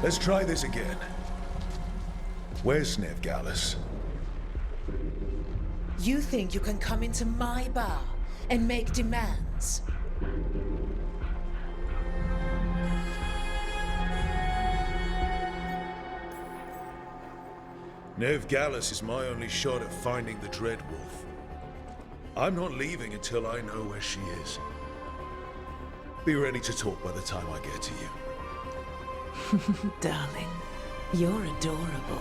Let's try this again. Where's Neve, Gallus? You think you can come into my bar and make demands? Neve Gallus is my only shot at finding the Dreadwolf. I'm not leaving until I know where she is. Be ready to talk by the time I get to you. Darling, you're adorable.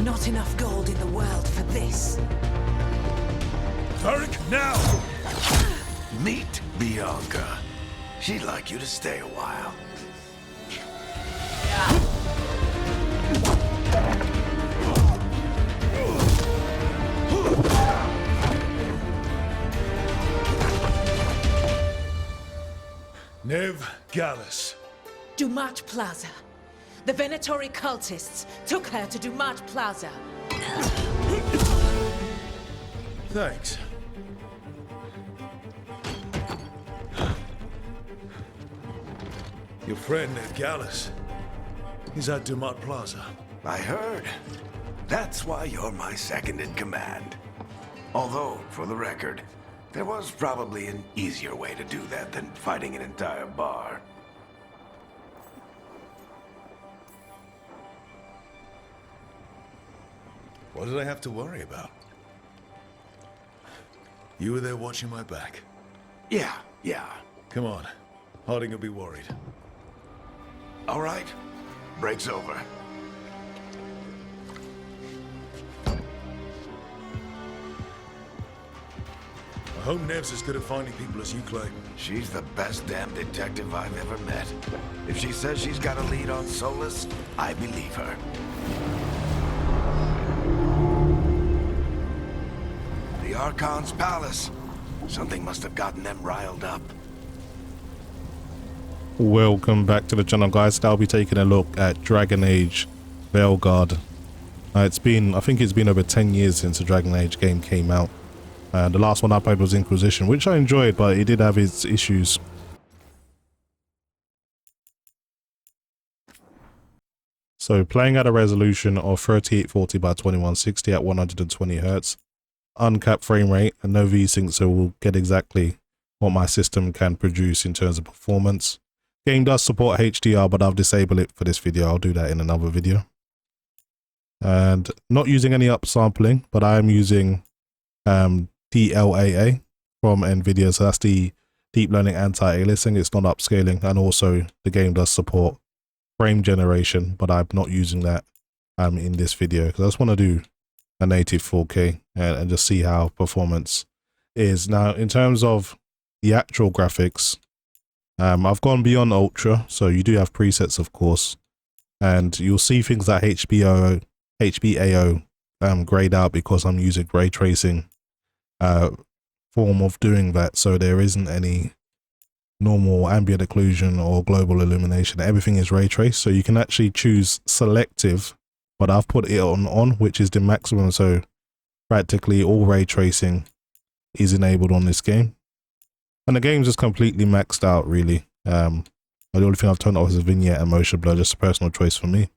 Not enough gold in the world for this. Tarek, now! Meet Bianca. She'd like you to stay a while. Neve Gallus. Dumat Plaza. The Venatori cultists took her to Dumat Plaza. Thanks. Your friend Neve Gallus. He's at Dumat Plaza. I heard. That's why you're my second in command. Although, for the record, there was probably an easier way to do that than fighting an entire bar. What did I have to worry about? You were there watching my back. Yeah. Come on. Harding will be worried. All right. Break's over. I hope Neve's as good at finding people as you claim. She's the best damn detective I've ever met. If she says she's got a lead on Solas, I believe her. The Archon's palace. Something must have gotten them riled up. Welcome back to the channel, guys. Today I'll be taking a look at Dragon Age Veilgaurd. I think it's been over 10 years since the Dragon Age game came out. The last one I played was Inquisition, which I enjoyed, but it did have its issues. So playing at a resolution of 3840 by 2160 at 120 Hz, uncapped frame rate and no VSync, so we'll get exactly what my system can produce in terms of performance. Game does support HDR, but I've disabled it for this video. I'll do that in another video. And not using any upsampling, but I am using DLAA from NVIDIA, so that's the deep learning anti-aliasing. It's not upscaling, and also the game does support frame generation, but I'm not using that in this video because I just want to do a native 4K and just see how performance is. Now, in terms of the actual graphics, I've gone beyond ultra, so you do have presets, of course, and you'll see things like HBAO grayed out because I'm using ray tracing form of doing that, so there isn't any normal ambient occlusion or global illumination. Everything is ray traced, so you can actually choose selective, but I've put it on, which is the maximum, so practically all ray tracing is enabled on this game. And the game's just completely maxed out, really. The only thing I've turned off is a vignette and motion blur, just a personal choice for me.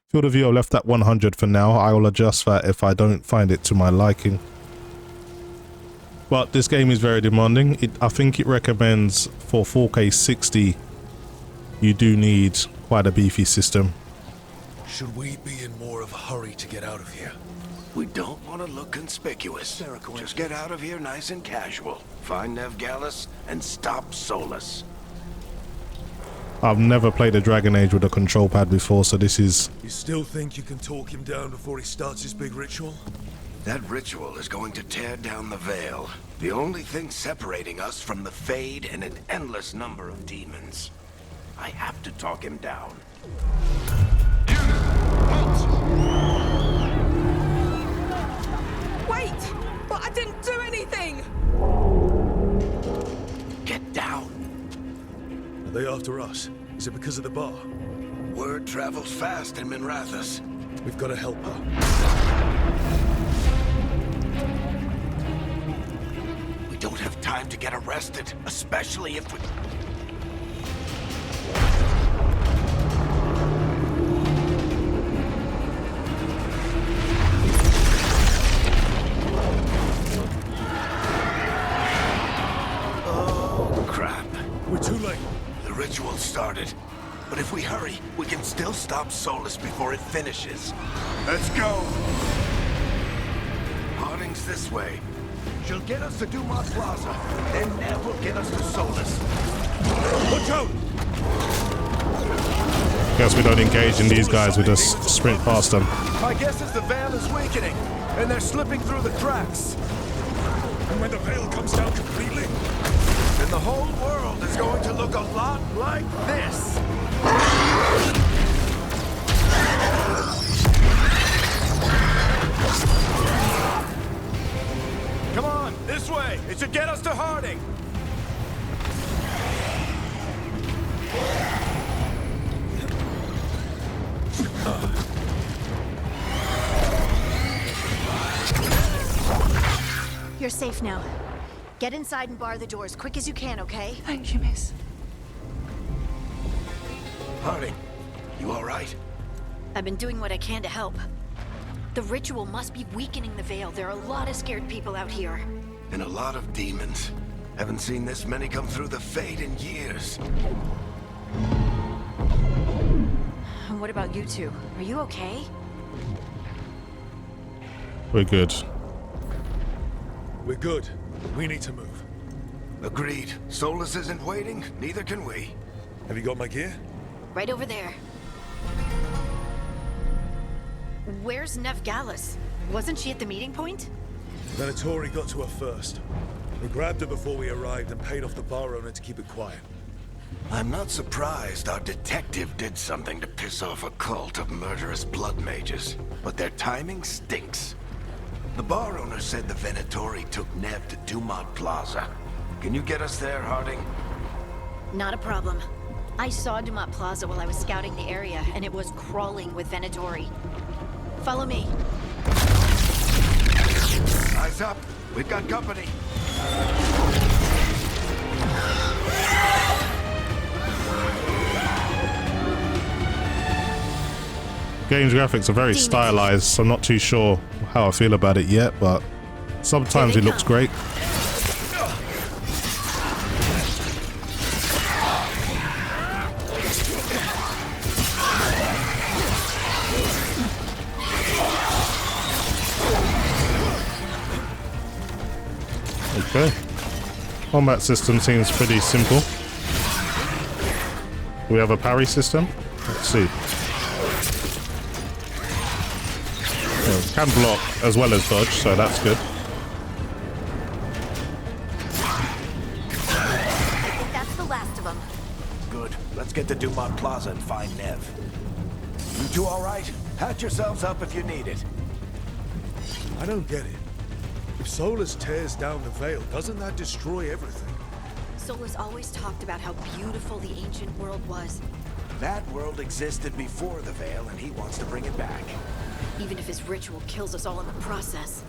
Field of view, I've left at 100 for now. I will adjust that if I don't find it to my liking. But this game is very demanding. I think it recommends for 4K 60, you do need quite a beefy system. Should we be in more of a hurry to get out of here? We don't want to look conspicuous. Just get out of here nice and casual. Find Neve Gallus and stop Solas. I've never played a Dragon Age with a control pad before, so this is... You still think you can talk him down before he starts his big ritual? That ritual is going to tear down the veil. The only thing separating us from the Fade and an endless number of demons. I have to talk him down. Wait! But I didn't do anything! They after us? Is it because of the bar? Word travels fast in Minrathous. We've got to help her. We don't have time to get arrested, especially if we... Oh, crap. We're too late. The ritual started. But if we hurry, we can still stop Solas before it finishes. Let's go! Harding's this way. She'll get us to Dumont Plaza, then Neve will get us to Solas. Watch out! Guess we don't engage in these guys, we just sprint past them. My guess is the veil is weakening, and they're slipping through the cracks. And when the veil comes down completely, And the whole world is going to look a lot like this. Come on, this way. It should get us to Harding. You're safe now. Get inside and bar the door as quick as you can, okay? Thank you, miss. Harding, you all right? I've been doing what I can to help. The ritual must be weakening the veil. There are a lot of scared people out here. And a lot of demons. Haven't seen this many come through the Fade in years. And what about you two? Are you okay? We're good. we're good. We need to move. Agreed. Solas isn't waiting, neither can we. Have you got my gear? Right over there. Where's Neve Gallus? Wasn't she at the meeting point? Venatori got to her first. We grabbed her before we arrived and paid off the bar owner to keep it quiet. I'm not surprised our detective did something to piss off a cult of murderous blood mages, but their timing stinks. The bar owner said the Venatori took Neve to Dumont Plaza. Can you get us there, Harding? Not a problem. I saw Dumont Plaza while I was scouting the area, and it was crawling with Venatori. Follow me. Eyes up. We've got company. Game's graphics are very stylized, so I'm not too sure how I feel about it yet, but sometimes it looks great. Okay. Combat system seems pretty simple. We have a parry system. Let's see. Can block as well as dodge, so that's good. I think that's the last of them. Good. Let's get to Dumont Plaza and find Neve. You two all right? Patch yourselves up if you need it. I don't get it. If Solas tears down the veil, doesn't that destroy everything? Solas always talked about how beautiful the ancient world was, That world existed before the veil, and he wants to bring it back. even if his ritual kills us all in the process.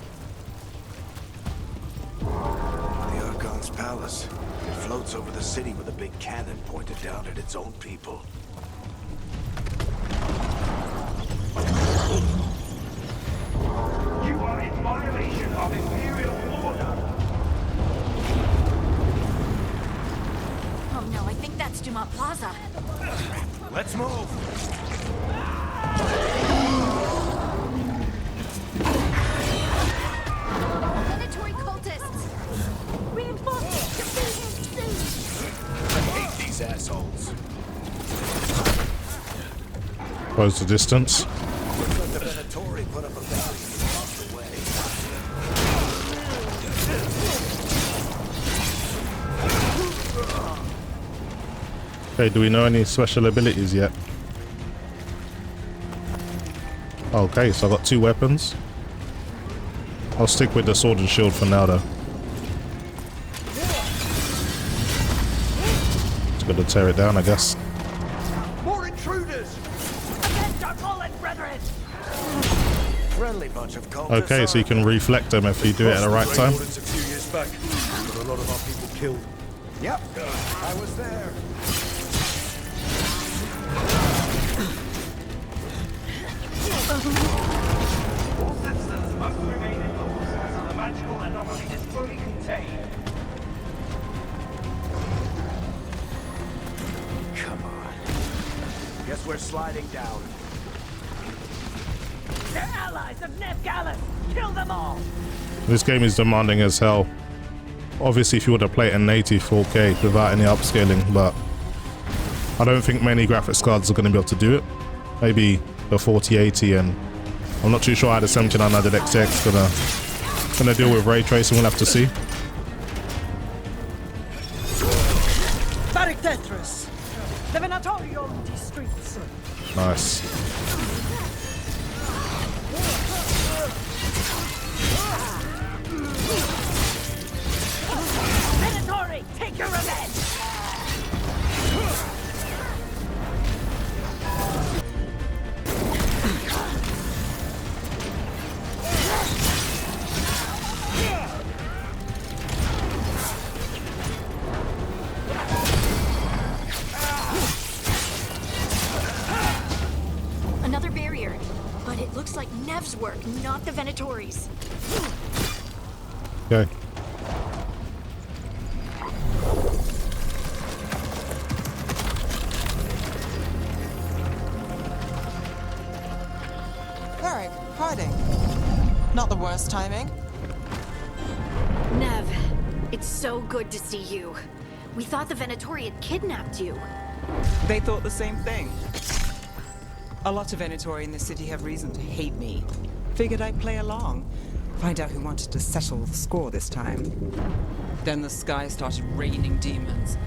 The Archon's palace. It floats over the city with a big cannon pointed down at its own people. You are in violation of Imperial order. Oh no, I think that's Dumont Plaza. Let's move! Venatori cultists! Reinforcements to be I hate these assholes. Close the distance. Looks like the Venatori put up a valley and lost the way. Okay, do we know any special abilities yet? Okay, so I got 2 weapons. I'll stick with the sword and shield for now though. Got to tear it down, I guess. More intruders! Against our fallen brethren! Friendly bunch of cultists. Okay, so you can reflect them if you do it at the right time. A few years back, got a lot of our people killed. Yep, I was there. All citizens must remain indoors until the magical anomaly is fully contained. Come on. Guess we're sliding down. They're allies of Neve Gallus! Kill them all! This game is demanding as hell. Obviously, if you want to play it in native 4K without any upscaling, but I don't think many graphics cards are going to be able to do it. Maybe the 4080, and I'm not too sure how the 7900 XX gonna deal with ray tracing. We'll have to see. Barik Tetris! The Venatori on these streets. Nice. Venatori, take your revenge! Another barrier. But it looks like Neve's work, not the Venatori's. Okay. Barik, hiding. Not the worst timing. Neve, it's so good to see you. We thought the Venatori had kidnapped you. They thought the same thing. A lot of Venatori in the city have reason to hate me. Figured I'd play along. Find out who wanted to settle the score this time. Then the sky started raining demons.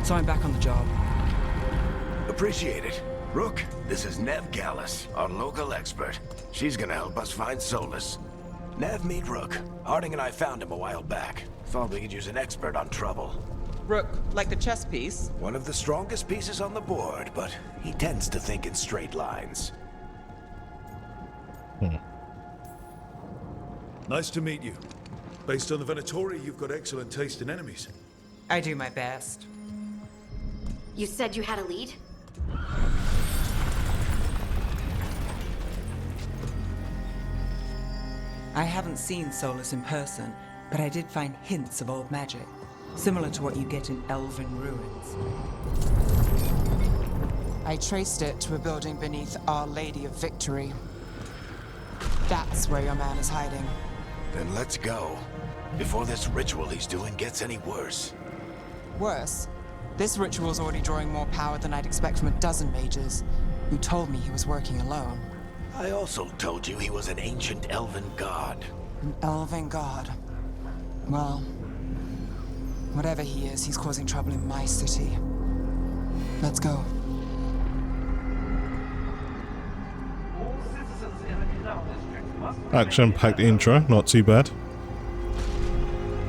So I'm back on the job. Appreciate it. Rook, this is Neve Gallus, our local expert. She's gonna help us find Solas. Neve, meet Rook. Harding and I found him a while back. Thought we could use an expert on trouble. Rook, like the chess piece? One of the strongest pieces on the board, but he tends to think in straight lines. Nice to meet you. Based on the Venatori, you've got excellent taste in enemies. I do my best. You said you had a lead? I haven't seen Solas in person, but I did find hints of old magic, similar to what you get in elven ruins. I traced it to a building beneath Our Lady of Victory. That's where your man is hiding. Then let's go. Before this ritual he's doing gets any worse. Worse, this ritual's already drawing more power than I'd expect from a dozen mages, who told me he was working alone. I also told you he was an ancient elven god. An elven god. Well, whatever he is, he's causing trouble in my city. Let's go. All citizens in the canal district must Action-packed intro, not too bad.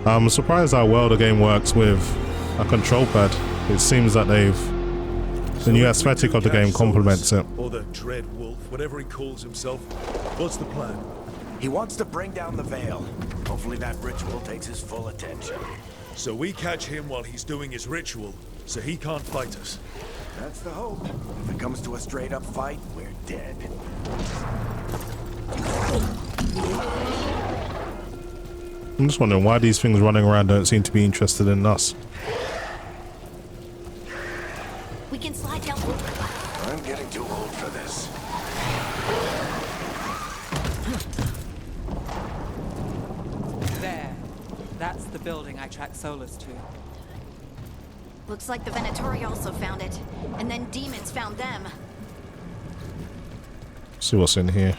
I'm surprised how well the game works with a control pad. It seems that the new aesthetic of the game complements it. Or the Dread Wolf, whatever he calls himself. What's the plan? He wants to bring down the veil. Hopefully that ritual takes his full attention. So we catch him while he's doing his ritual, so he can't fight us. That's the hope. If it comes to a straight-up fight, we're dead. I'm just wondering why these things running around don't seem to be interested in us. We can slide down. I'm getting too old for this. There. That's the building I tracked Solas to. Looks like the Venatori also found it. And then demons found them. See what's in here.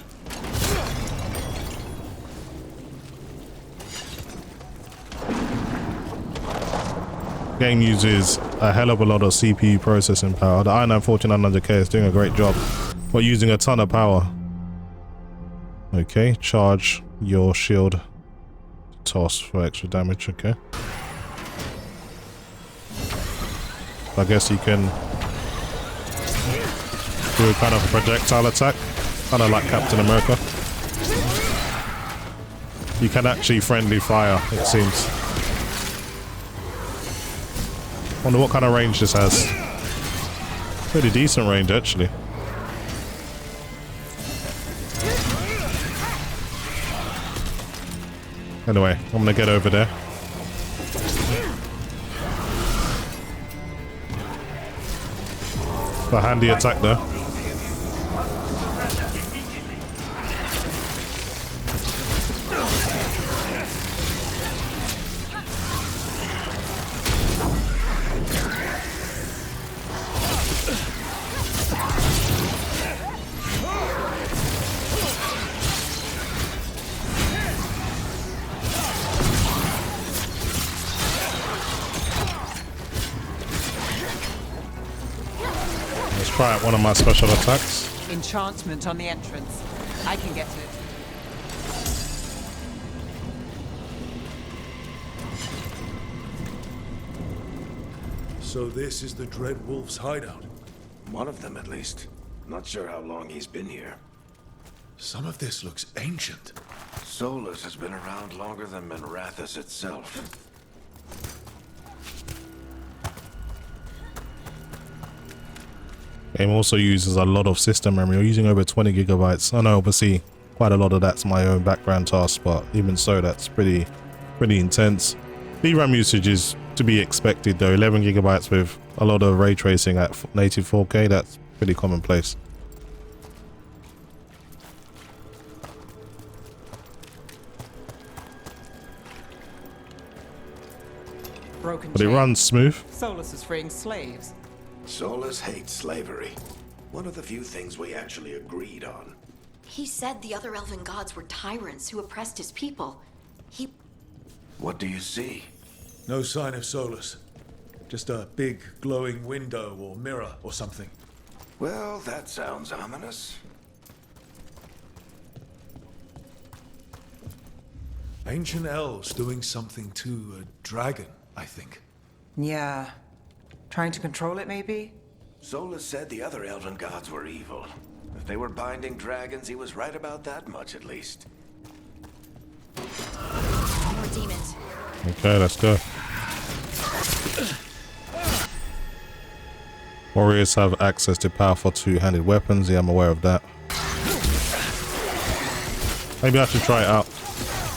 Game uses a hell of a lot of CPU processing power. The i9 14900K is doing a great job, but using a ton of power. Okay, charge your shield. Toss for extra damage. Okay. I guess you can do a kind of a projectile attack, kind of like Captain America. You can actually friendly fire, it seems. Wonder what kind of range this has. Pretty decent range, actually. Anyway, I'm gonna get over there. A handy attack there. Try out one of my special attacks. Enchantment on the entrance. I can get it. So this is the Dread Wolf's hideout. One of them, at least. Not sure how long he's been here. Some of this looks ancient. Solas has been around longer than Minrathous itself. Game also uses a lot of system memory. We're using over 20 gigabytes. I know, obviously, quite a lot of that's my own background task, but even so, that's pretty intense. DRAM usage is to be expected, though. 11 gigabytes with a lot of ray tracing at native 4K, that's pretty commonplace. Broken But it chain. runs smooth. Solas is freeing slaves. Solas hates slavery. One of the few things we actually agreed on. He said the other elven gods were tyrants who oppressed his people. What do you see? No sign of Solas. Just a big glowing window or mirror or something. Well, that sounds ominous. Ancient elves doing something to a dragon, I think. Yeah. Trying to control it, maybe? Solas said the other elven gods were evil. If they were binding dragons, he was right about that much, at least. More demons. Okay, let's go. Warriors have access to powerful two-handed weapons. Yeah, I'm aware of that. Maybe I should try it out.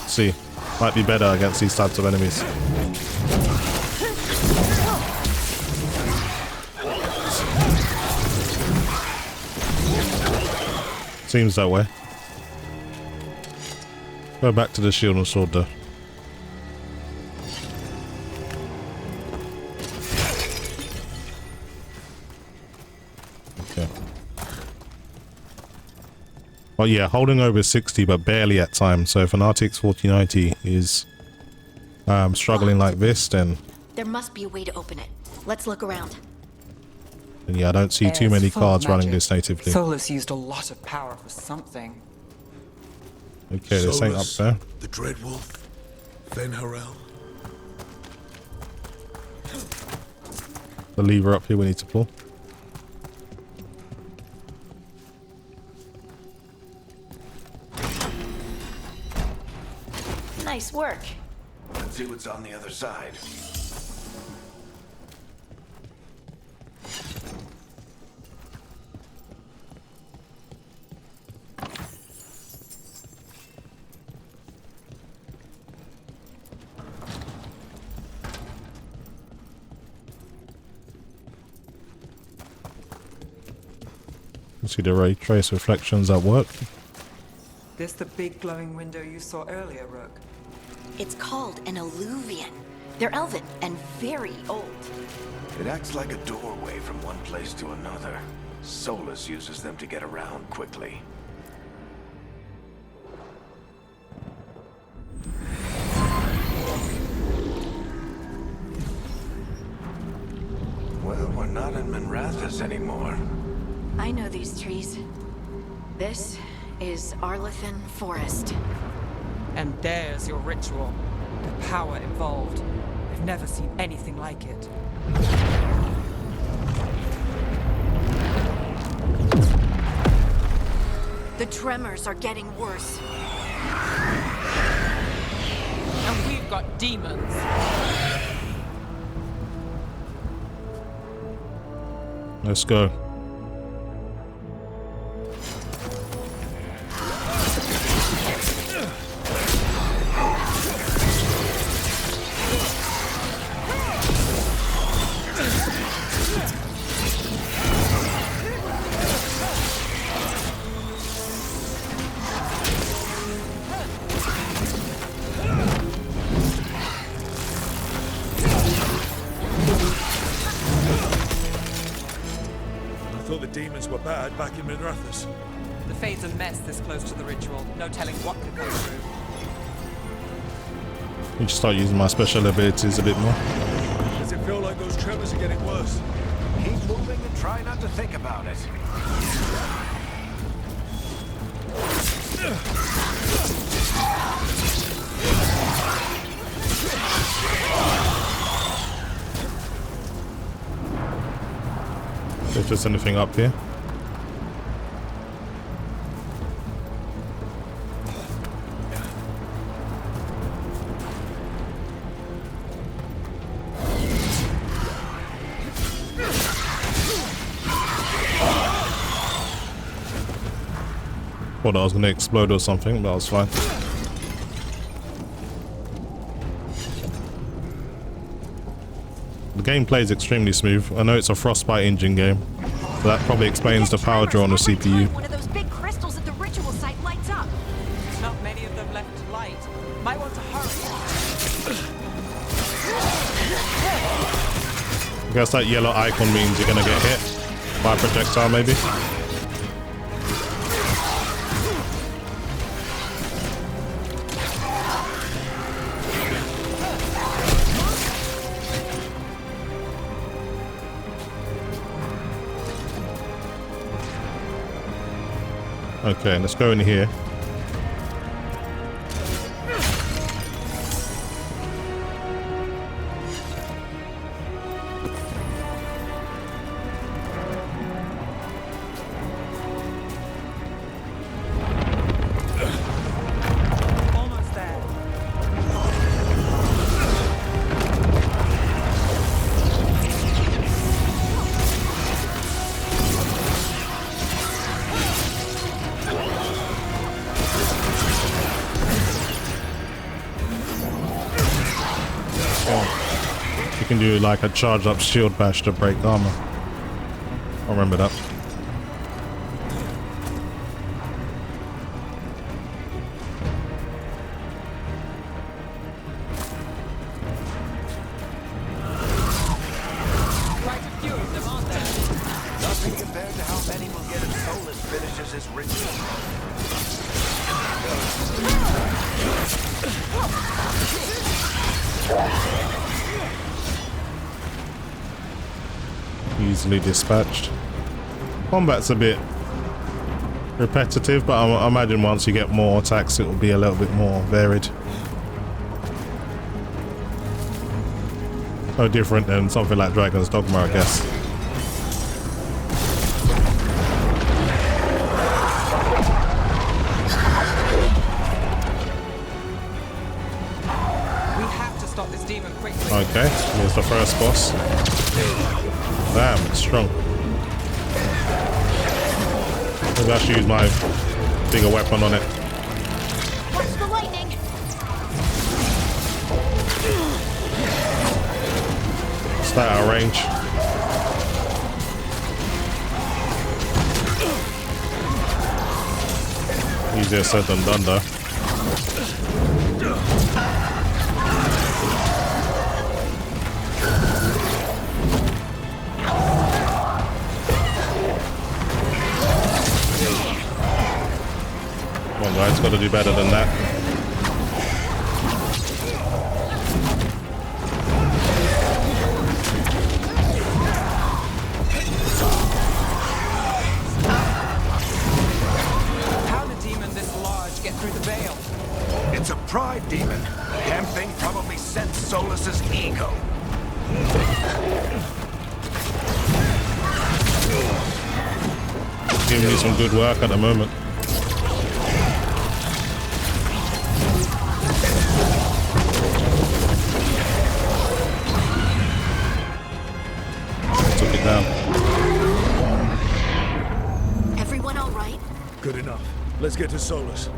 See, might be better against these types of enemies. Seems that way. Go back to the shield and sword though. Okay. Well, yeah, holding over 60, but barely at times. So if an RTX 4090 is struggling like this, then There must be a way to open it. Let's look around. yeah, I don't see too many Full of cards running magic. this natively. Solas used a lot of power for something. Okay, this ain't up Solas, there. the Dread Wolf, Venharel. The lever up here we need to pull. Nice work. Let's see what's on the other side. You see the ray trace reflections at work. This the big glowing window you saw earlier, Rook? It's called an alluvian. They're elven and very old. It acts like a doorway from one place to another. Solas uses them to get around quickly. Well, we're not in Minrathous anymore. I know these trees. This is Arlathan Forest. And there's your ritual. The power involved. I've never seen anything like it. tremors are getting worse. And we've got demons. Let's go. Demons were bad back in Minrathous. The Fade's a mess this close to the ritual. No telling what could come through. You should start using my special abilities a bit more. Does it feel like those tremors are getting worse? Keep moving and try not to think about it. If there's anything up here. Thought I was going to explode or something, but that was fine. The gameplay is extremely smooth. I know it's a Frostbite engine game, so that probably explains the power draw on the CPU. One of those big crystals at the ritual site lights up. Not many of them left to light. Might want to hurry. I guess that yellow icon means you're gonna get hit by a projectile, maybe. Okay, let's go in here. Almost there. You can do like a charge up shield bash to break armor. I remember that. Quite a few of them, aren't there? Nothing compared to how many will get if Solas finishes his ritual. Easily dispatched. Combat's a bit repetitive, but I imagine once you get more attacks, it will be a little bit more varied. No different than something like Dragon's Dogma, I guess. We have to stop this demon quickly. Okay, here's the first boss. Damn, it's strong. Maybe I should use my bigger weapon on it. Watch the lightning. Stay out of range. Easier said than done, though. Come on, guys, got to do better than that. How did a demon this large get through the veil? It's a pride demon. Damn thing probably sent Solas's ego. Giving me some good work at the moment. Good enough. Let's get to Solas.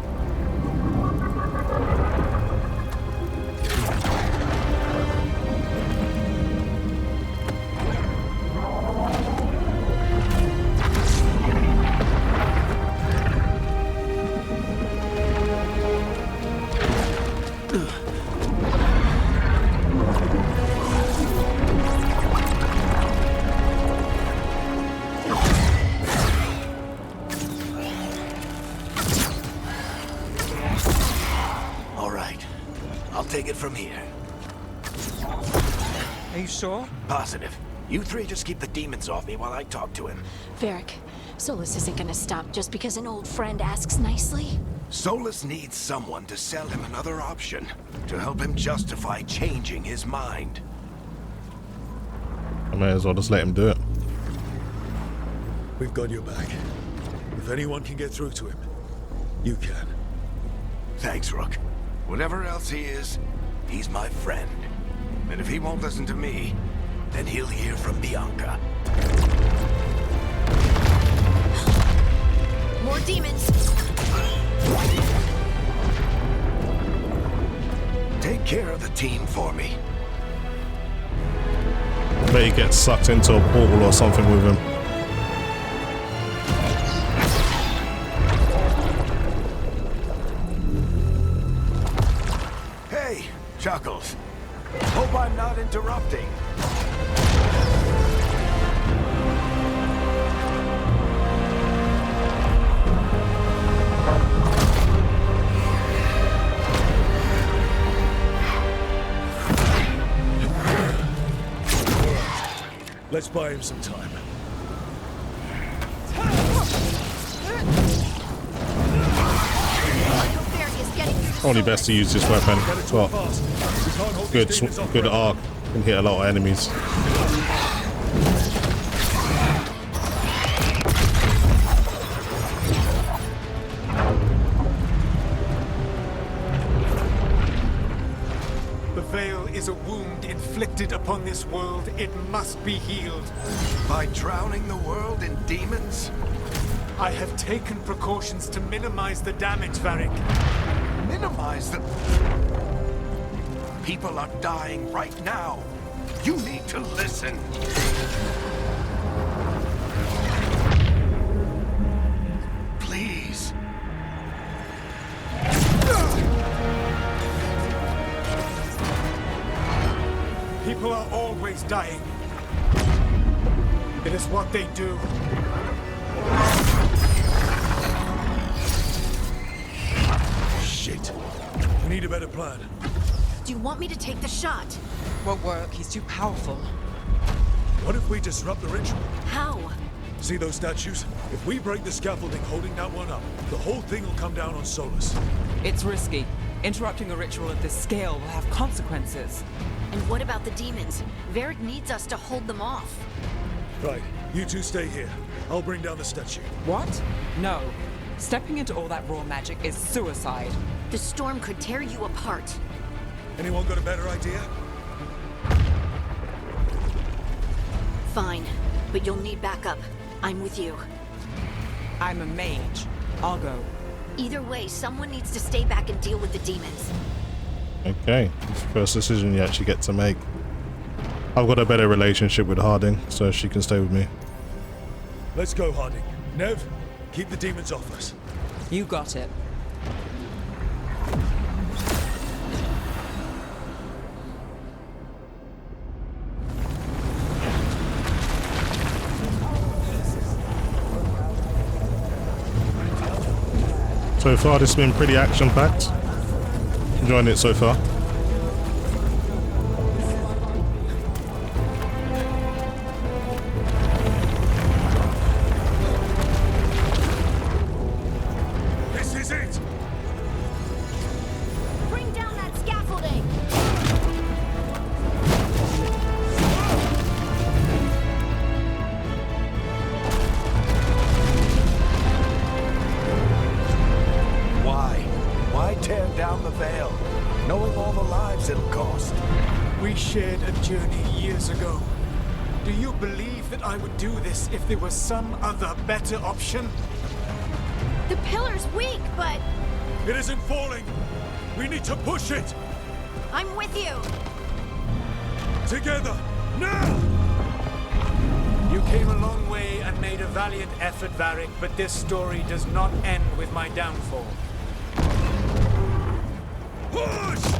Take it from here. Are you sure? Positive. You three just keep the demons off me while I talk to him. Varric, Solas isn't gonna stop just because an old friend asks nicely. Solas needs someone to sell him another option, to help him justify changing his mind. I may as well just let him do it. We've got your back. If anyone can get through to him, you can. Thanks, Rook. Whatever else he is, he's my friend. And if he won't listen to me, then he'll hear from Bianca. More demons! Take care of the team for me. I bet he gets sucked into a portal or something with him. Hey, Chuckles. Hope I'm not interrupting. Let's buy him some time. Probably best to use this weapon. Well, good arc. Can hit a lot of enemies. The veil is a wound inflicted upon this world. It must be healed. By drowning the world in demons? I have taken precautions to minimize the damage, Varric. Minimize the... People are dying right now. You need to listen. Please. People are always dying. It is what they do. Shit. We need a better plan. Do you want me to take the shot? Won't work. He's too powerful. What if we disrupt the ritual? How? See those statues? If we break the scaffolding holding that one up, the whole thing will come down on Solas. It's risky. Interrupting a ritual of this scale will have consequences. And what about the demons? Varric needs us to hold them off. Right, you two stay here. I'll bring down the statue. What? No. Stepping into all that raw magic is suicide. The storm could tear you apart. Anyone got a better idea? Fine, but you'll need backup. I'm with you. I'm a mage. I'll go. Either way, someone needs to stay back and deal with the demons. Okay, it's the first decision you actually get to make. I've got a better relationship with Harding, so she can stay with me. Let's go, Harding. Neve, keep the demons off us. You got it. So far, this has been pretty action-packed. Enjoying it so far. This is it! Bring down that scaffolding! Why tear down the veil, knowing all the lives it'll cost? We shared a journey years ago. Do you believe that I would do this if there was some other better option? The pillar's weak, but It isn't falling! We need to push it! I'm with you. Together! Now! You came a long way and made a valiant effort, Varric, but this story does not end with my downfall. Push!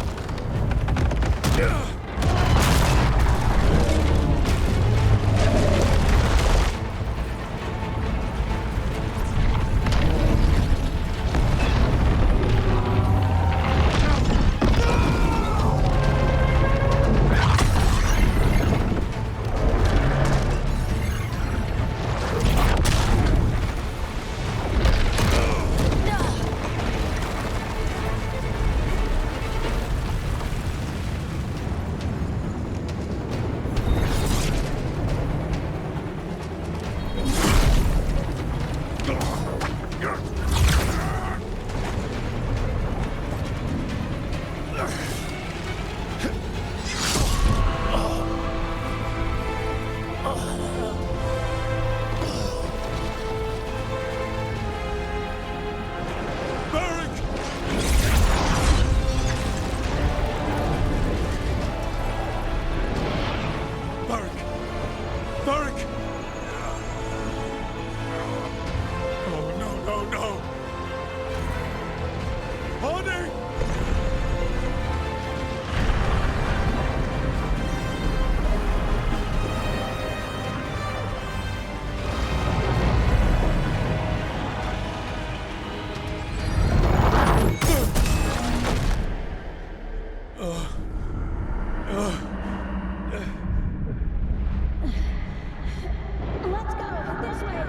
Let's go this way.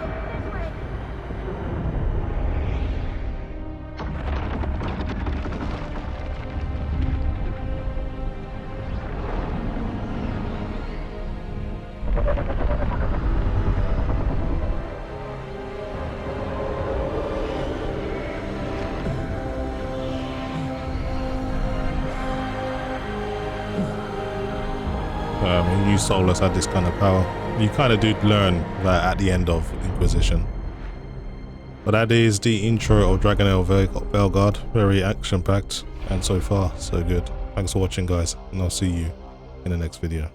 New Solas had this kind of power. You kind of did learn that at the end of Inquisition. But that is the intro of Dragon Age Veilgaurd. Very action packed, and so far so good. Thanks for watching, guys, and I'll see you in the next video.